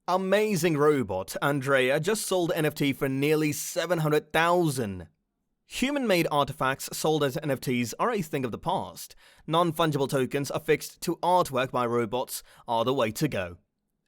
Amazing robot Andrea just sold NFT for nearly 700,000. Human-made artifacts sold as NFTs are a thing of the past. Non-fungible tokens affixed to artwork by robots are the way to go.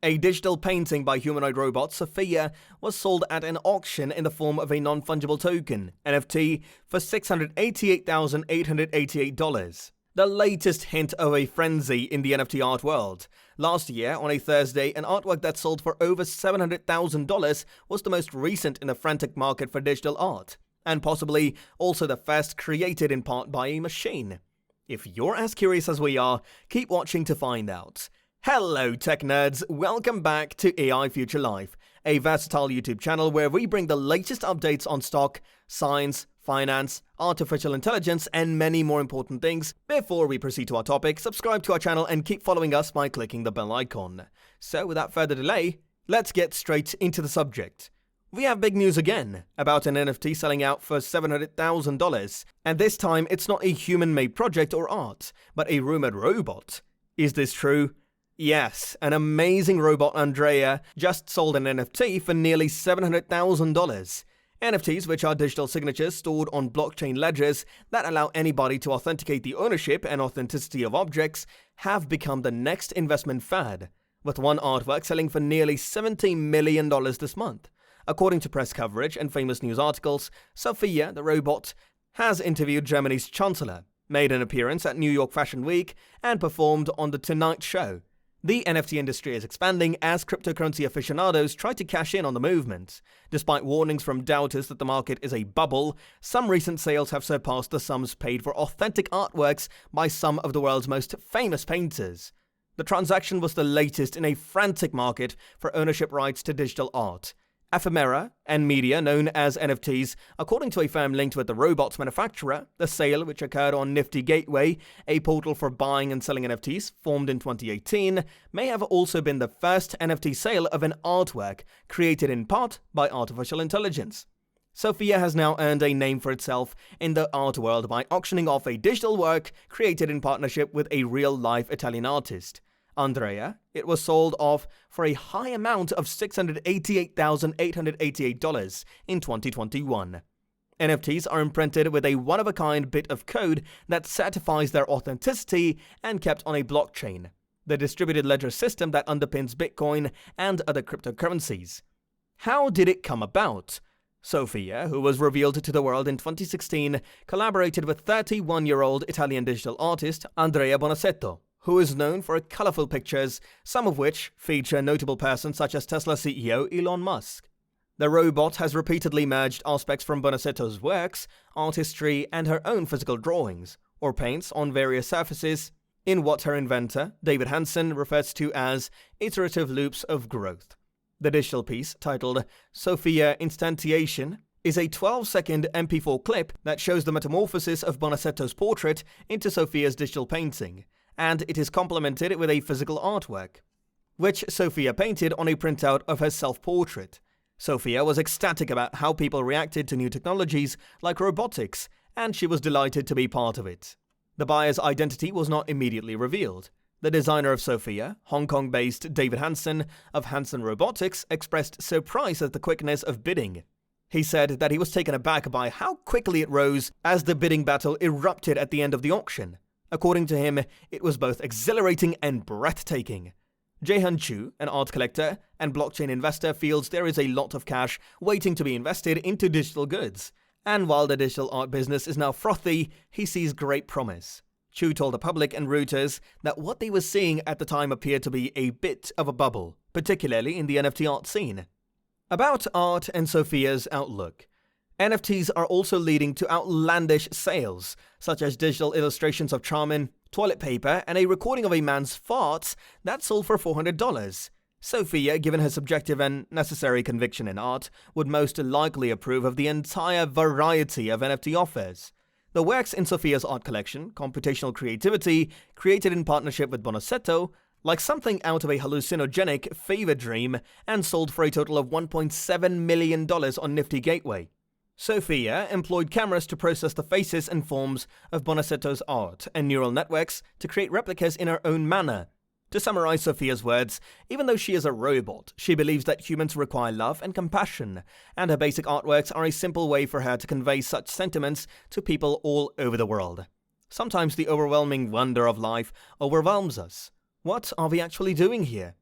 A digital painting by humanoid robot Sophia was sold at an auction in the form of a non-fungible token, NFT, for $688,888. The latest hint of a frenzy in the NFT art world. Last year, on a Thursday, an artwork that sold for over $700,000 was the most recent in the frantic market for digital art, and possibly also the first created in part by a machine. If you're as curious as we are, keep watching to find out. Hello tech nerds, welcome back to AI Future Life, a versatile YouTube channel where we bring the latest updates on stock, science, finance, artificial intelligence, and many more important things. Before we proceed to our topic, subscribe to our channel and keep following us by clicking the bell icon. So without further delay, let's get straight into the subject. We have big news again about an NFT selling out for $700,000, and this time it's not a human-made project or art, but a rumored robot. Is this true? Yes, an amazing robot Andrea just sold an NFT for nearly $700,000. NFTs, which are digital signatures stored on blockchain ledgers that allow anybody to authenticate the ownership and authenticity of objects, have become the next investment fad, with one artwork selling for nearly $70 million this month. According to press coverage and famous news articles, Sophia, the robot, has interviewed Germany's Chancellor, made an appearance at New York Fashion Week, and performed on The Tonight Show. The NFT industry is expanding as cryptocurrency aficionados try to cash in on the movement. Despite warnings from doubters that the market is a bubble, some recent sales have surpassed the sums paid for authentic artworks by some of the world's most famous painters. The transaction was the latest in a frantic market for ownership rights to digital art. Ephemera and media known as NFTs, according to a firm linked with the robot's manufacturer. The sale, which occurred on Nifty Gateway, a portal for buying and selling NFTs formed in 2018, may have also been the first NFT sale of an artwork created in part by artificial intelligence. Sophia has now earned a name for itself in the art world by auctioning off a digital work created in partnership with a real-life Italian artist. Andrea, it was sold off for a high amount of $688,888 in 2021. NFTs are imprinted with a one-of-a-kind bit of code that certifies their authenticity and kept on a blockchain, the distributed ledger system that underpins Bitcoin and other cryptocurrencies. How did it come about? Sophia, who was revealed to the world in 2016, collaborated with 31-year-old Italian digital artist Andrea Bonasetto, who is known for colorful pictures, some of which feature notable persons such as Tesla CEO Elon Musk. The robot has repeatedly merged aspects from Bonasetto's works, artistry, and her own physical drawings, or paints on various surfaces, in what her inventor, David Hansen, refers to as iterative loops of growth. The digital piece, titled Sophia Instantiation, is a 12-second MP4 clip that shows the metamorphosis of Bonasetto's portrait into Sophia's digital painting, and it is complemented with a physical artwork, which Sophia painted on a printout of her self-portrait. Sophia was ecstatic about how people reacted to new technologies like robotics, and she was delighted to be part of it. The buyer's identity was not immediately revealed. The designer of Sophia, Hong Kong-based David Hansen of Hansen Robotics, expressed surprise at the quickness of bidding. He said that he was taken aback by how quickly it rose as the bidding battle erupted at the end of the auction. According to him, it was both exhilarating and breathtaking. Jaehyun Chu, an art collector and blockchain investor, feels there is a lot of cash waiting to be invested into digital goods. And while the digital art business is now frothy, he sees great promise. Chu told the public and Reuters that what they were seeing at the time appeared to be a bit of a bubble, particularly in the NFT art scene. About art and Sophia's outlook. NFTs are also leading to outlandish sales, such as digital illustrations of Charmin, toilet paper, and a recording of a man's farts that sold for $400. Sophia, given her subjective and necessary conviction in art, would most likely approve of the entire variety of NFT offers. The works in Sophia's art collection, Computational Creativity, created in partnership with Bonasetto, like something out of a hallucinogenic fever dream, and sold for a total of $1.7 million on Nifty Gateway. Sophia employed cameras to process the faces and forms of Bonasetto's art and neural networks to create replicas in her own manner. To summarize Sophia's words, even though she is a robot, she believes that humans require love and compassion, and her basic artworks are a simple way for her to convey such sentiments to people all over the world. Sometimes the overwhelming wonder of life overwhelms us. What are we actually doing here?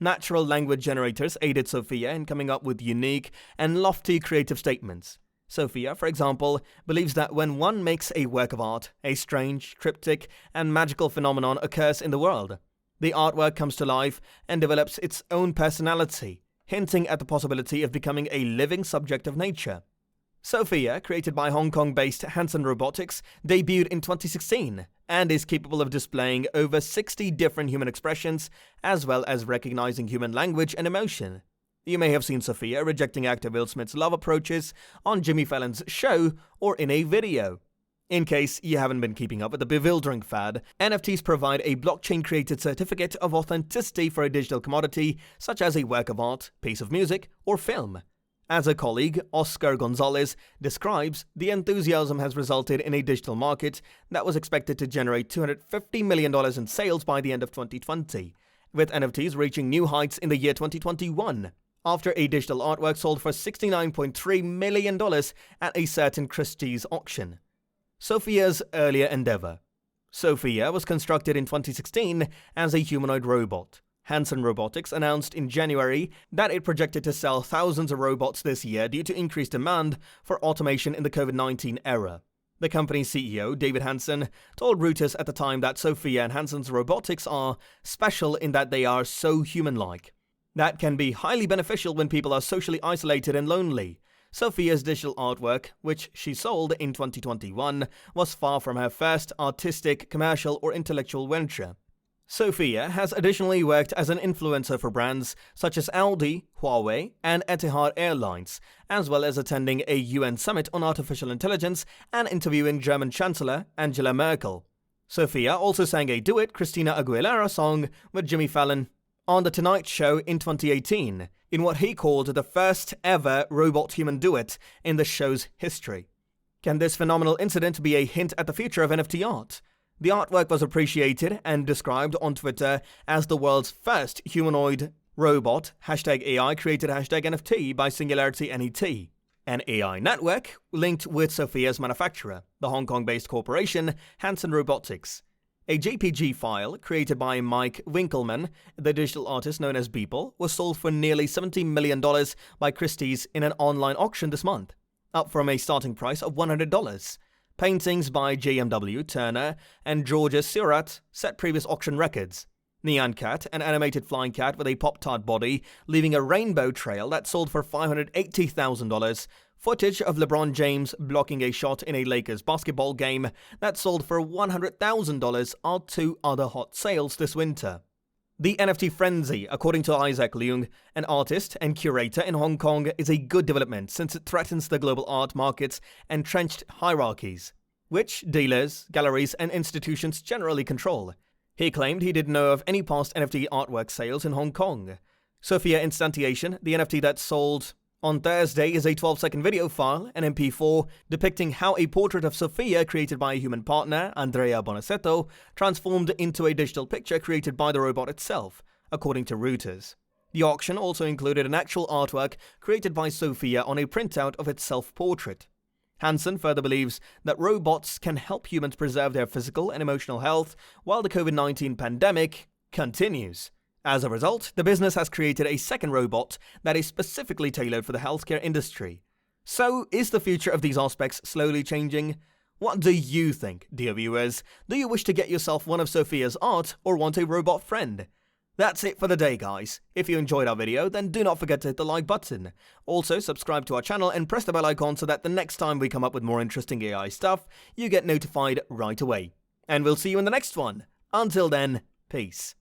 Natural language generators aided Sophia in coming up with unique and lofty creative statements. Sophia, for example, believes that when one makes a work of art, a strange, cryptic, and magical phenomenon occurs in the world. The artwork comes to life and develops its own personality, hinting at the possibility of becoming a living subject of nature. Sophia, created by Hong Kong-based Hanson Robotics, debuted in 2016 and is capable of displaying over 60 different human expressions, as well as recognizing human language and emotion. You may have seen Sophia rejecting actor Will Smith's love approaches on Jimmy Fallon's show or in a video. In case you haven't been keeping up with the bewildering fad, NFTs provide a blockchain-created certificate of authenticity for a digital commodity such as a work of art, piece of music, or film. As a colleague, Oscar Gonzalez, describes, the enthusiasm has resulted in a digital market that was expected to generate $250 million in sales by the end of 2020, with NFTs reaching new heights in the year 2021. After a digital artwork sold for $69.3 million at a certain Christie's auction. Sophia's earlier endeavor. Sophia was constructed in 2016 as a humanoid robot. Hanson Robotics announced in January that it projected to sell thousands of robots this year due to increased demand for automation in the COVID-19 era. The company's CEO, David Hanson, told Reuters at the time that Sophia and Hanson's robotics are special in that they are so human-like. That can be highly beneficial when people are socially isolated and lonely. Sophia's digital artwork, which she sold in 2021, was far from her first artistic, commercial, or intellectual venture. Sophia has additionally worked as an influencer for brands such as Audi, Huawei, and Etihad Airlines, as well as attending a UN summit on artificial intelligence and interviewing German Chancellor Angela Merkel. Sophia also sang a duet Christina Aguilera song with Jimmy Fallon on The Tonight Show in 2018, in what he called the first ever robot-human duet in the show's history. Can this phenomenal incident be a hint at the future of NFT art? The artwork was appreciated and described on Twitter as the world's first humanoid robot, #AI created #NFT by Singularity NET, an AI network linked with Sophia's manufacturer, the Hong Kong-based corporation Hanson Robotics. A JPG file created by Mike Winkelmann, the digital artist known as Beeple, was sold for nearly $70 million by Christie's in an online auction this month, up from a starting price of $100. Paintings by JMW, Turner, and Georges Seurat set previous auction records. Nyan Cat, an animated flying cat with a Pop-Tart body, leaving a rainbow trail that sold for $580,000. Footage of LeBron James blocking a shot in a Lakers basketball game that sold for $100,000 are two other hot sales this winter. The NFT frenzy, according to Isaac Leung, an artist and curator in Hong Kong, is a good development since it threatens the global art market's entrenched hierarchies, which dealers, galleries, and institutions generally control. He claimed he didn't know of any past NFT artwork sales in Hong Kong. Sophia Instantiation, the NFT that sold on Thursday, is a 12-second video file, an MP4, depicting how a portrait of Sophia created by a human partner, Andrea Bonasetto, transformed into a digital picture created by the robot itself, according to Reuters. The auction also included an actual artwork created by Sophia on a printout of its self-portrait. Hanson further believes that robots can help humans preserve their physical and emotional health while the COVID-19 pandemic continues. As a result, the business has created a second robot that is specifically tailored for the healthcare industry. So, is the future of these aspects slowly changing? What do you think, dear viewers? Do you wish to get yourself one of Sophia's art or want a robot friend? That's it for the day, guys. If you enjoyed our video, then do not forget to hit the like button. Also, subscribe to our channel and press the bell icon so that the next time we come up with more interesting AI stuff, you get notified right away. And we'll see you in the next one. Until then, peace.